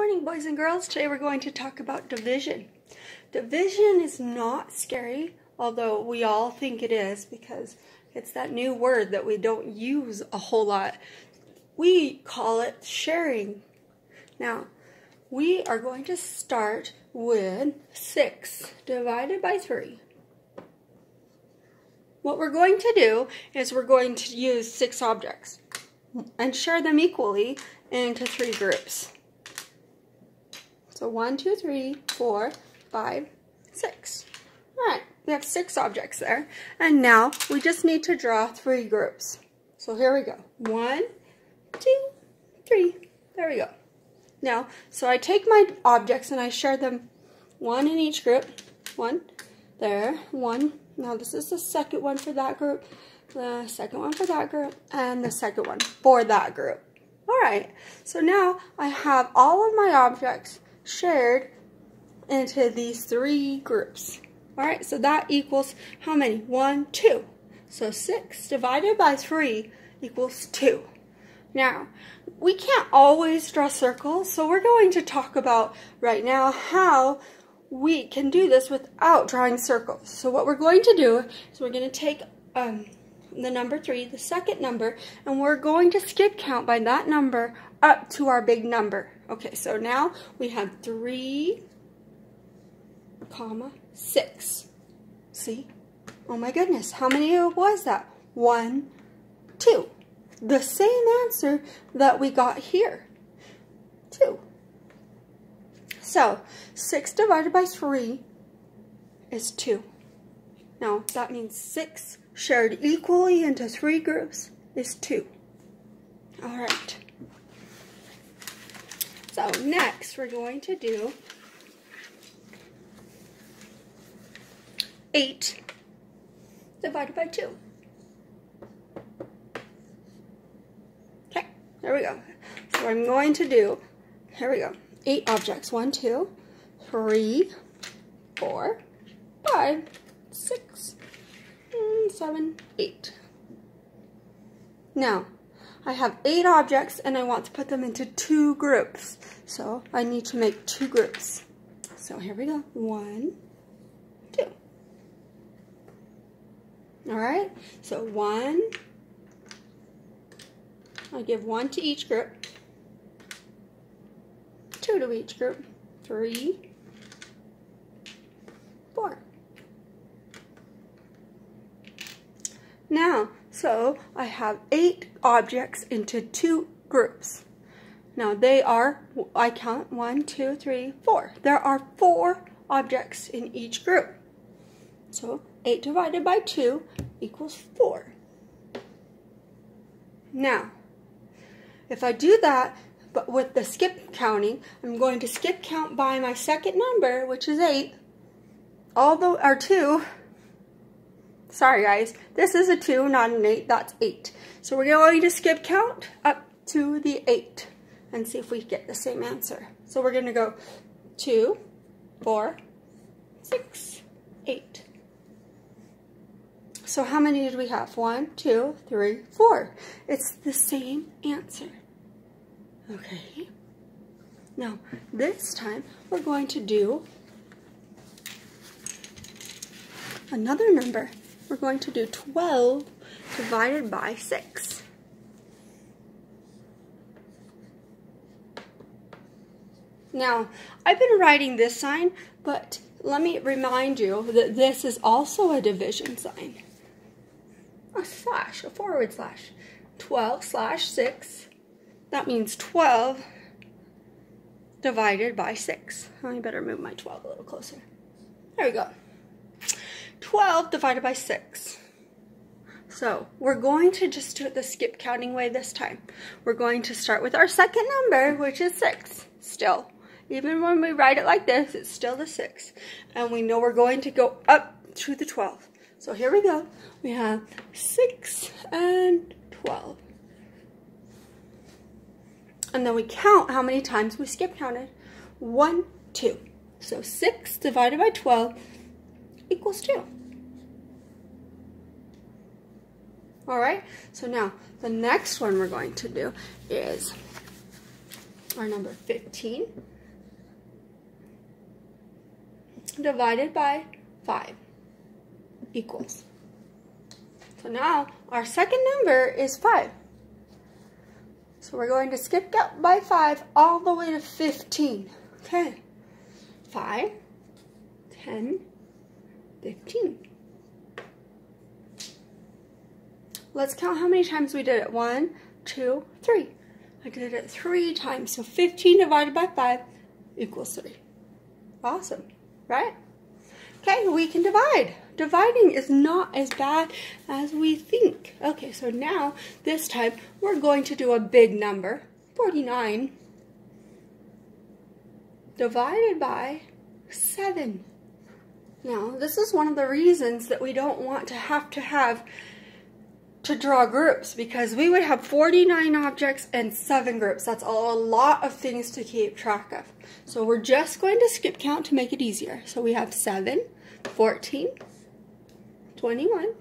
morning, boys and girls. Today we're going to talk about division. Division is not scary, although we all think it is because it's that new word that we don't use a whole lot. We call it sharing. Now, we are going to start with 6 divided by 3. What we're going to do is we're going to use 6 objects and share them equally into 3 groups. So 1, 2, 3, 4, 5, 6. Alright, we have 6 objects there. And now we just need to draw 3 groups. So here we go. 1, 2, 3. There we go. Now, so I take my objects and I share them 1 in each group. 1, there, 1. Now this is the second one for that group, the second one for that group, and the second one for that group. Alright, so now I have all of my objects shared into these 3 groups. Alright, so that equals how many? 1, 2. So 6 divided by 3 equals 2. Now, we can't always draw circles, so we're going to talk about right now how we can do this without drawing circles. So what we're going to do is we're going to take the number 3, the second number, and we're going to skip count by that number up to our big number. Okay, so now we have 3, 6. See? Oh my goodness, how many was that? 1, 2. The same answer that we got here. 2. So, 6 divided by 3 is 2. Now, that means 6 shared equally into 3 groups is 2. Alright. So, next we're going to do 8 divided by 2. Okay, there we go. So, what I'm going to do, here we go. 8 objects. 1, 2, 3, 4, 5, 6, 7, 8. Now, I have 8 objects and I want to put them into 2 groups. So, I need to make 2 groups. So, here we go. 1, 2. Alright, so 1, I'll give 1 to each group. 2 to each group, 3, 4. Now, so I have 8 objects into 2 groups. Now they are, I count 1, 2, 3, 4. There are 4 objects in each group. So 8 divided by 2 equals 4. Now, if I do that, but with the skip counting, I'm going to skip count by my second number, which is 8. Although, or 2. Sorry guys, this is a 2, not an 8, that's 8. So we're going to skip count up to the 8 and see if we get the same answer. So we're going to go 2, 4, 6, 8. So how many did we have? 1, 2, 3, 4. It's the same answer. Okay, now this time we're going to do another number. We're going to do 12 divided by 6. Now, I've been writing this sign, but let me remind you that this is also a division sign. A slash, a forward slash. 12/6. That means 12 divided by 6. I better move my 12 a little closer. There we go. 12 divided by 6. So, we're going to just do it the skip counting way this time. We're going to start with our second number, which is 6. Still, even when we write it like this, it's still the 6. And we know we're going to go up to the 12. So here we go. We have 6 and 12. And then we count how many times we skip counted. 1, 2. So 6 divided by 12 equals 2. Alright, so now the next one we're going to do is our number 15 divided by 5 equals. So now our second number is 5. So we're going to skip up by 5 all the way to 15. Okay. 5, 10, 15. Let's count how many times we did it. 1, 2, 3. I did it 3 times. So 15 divided by 5 equals 3. Awesome, right? Okay, we can divide. Dividing is not as bad as we think. Okay, so now, this time, we're going to do a big number. 49 divided by 7. Now, this is one of the reasons that we don't want to have to draw groups, because we would have 49 objects and 7 groups. That's a lot of things to keep track of. So we're just going to skip count to make it easier. So we have 7, 14, 21,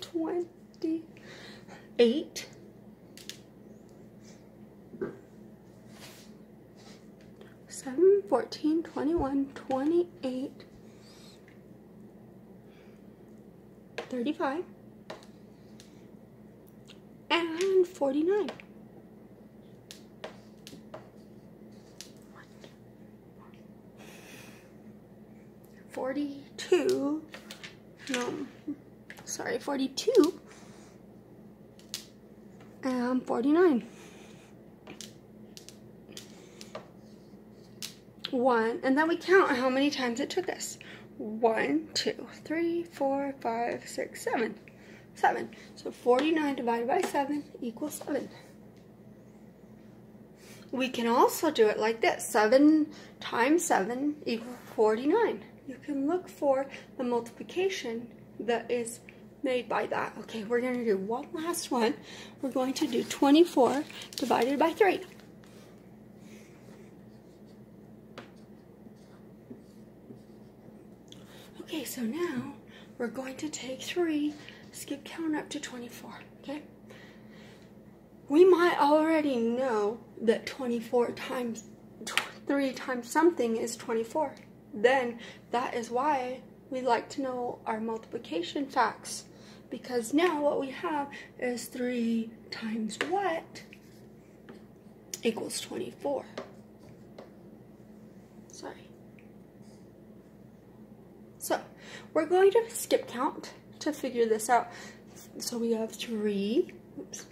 28, 7, 14, 21, 28, 35, and 49. Sorry, 42 and 49. 1, and then we count how many times it took us. 1, 2, 3, 4, 5, 6, 7. 7. So 49 divided by 7 equals 7. We can also do it like this. 7 times 7 equals 49. You can look for the multiplication that is made by that. Okay, we're going to do one last one. We're going to do 24 divided by 3. Okay, so now we're going to take 3, skip count up to 24, okay? We might already know that 24 times 3 times something is 24. Then that is why we like to know our multiplication facts, because now what we have is 3 times what equals 24. Sorry. So we're going to skip count to figure this out. So we have 3, oops,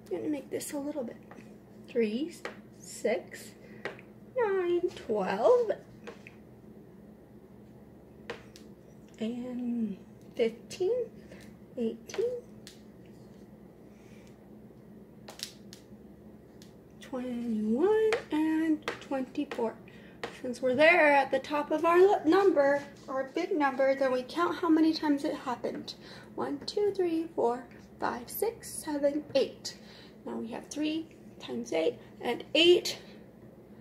I'm going to make this a little bit. 3, 6, 9, 12, and 15, 18, 21, and 24. Since we're there at the top of our number, our big number, then we count how many times it happened. 1, 2, 3, 4, 5, 6, 7, 8. Now we have 3 times 8, and 8,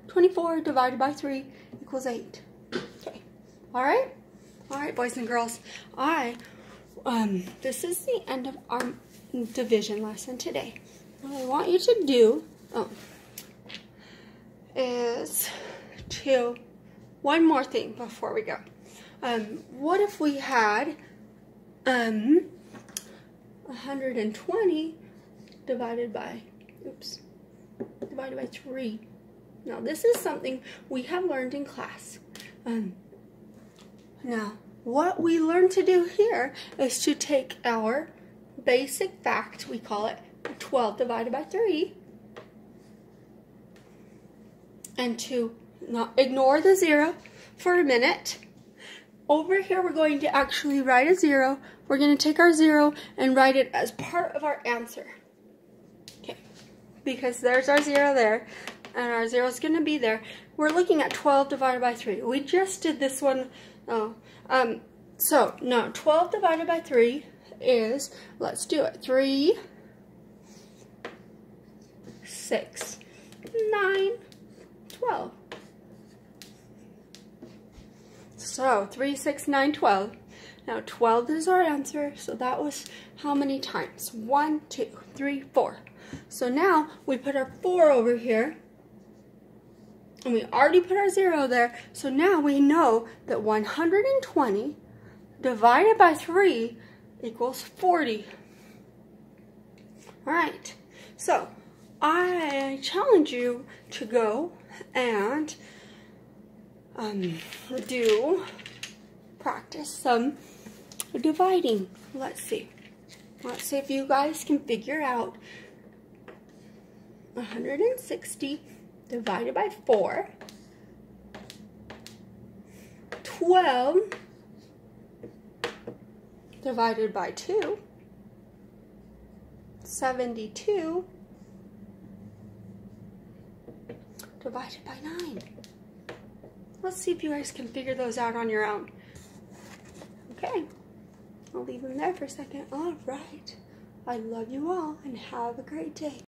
24 divided by 3 equals 8. Okay, alright? Alright, boys and girls, this is the end of our division lesson today. What I want you to do is one more thing before we go. What if we had 120 divided by 3? Now, this is something we have learned in class. Now, what we learn to do here is to take our basic fact, we call it 12 divided by 3, and to not ignore the 0 for a minute. Over here, we're going to actually write a 0. We're going to take our 0 and write it as part of our answer. Okay, because there's our 0 there, and our 0 is going to be there. We're looking at 12 divided by 3. We just did this one. 12 divided by 3 is, let's do it, 3, 6, 9, 12. So 3, 6, 9, 12. Now 12 is our answer, so that was how many times? 1, 2, 3, 4. So now we put our 4 over here. And we already put our 0 there. So now we know that 120 divided by 3 equals 40. All right. So I challenge you to go and practice some dividing. Let's see if you guys can figure out 160 divided by 4, 12 divided by 2, 72 divided by 9. Let's see if you guys can figure those out on your own. Okay, I'll leave them there for a second. All right, I love you all and have a great day.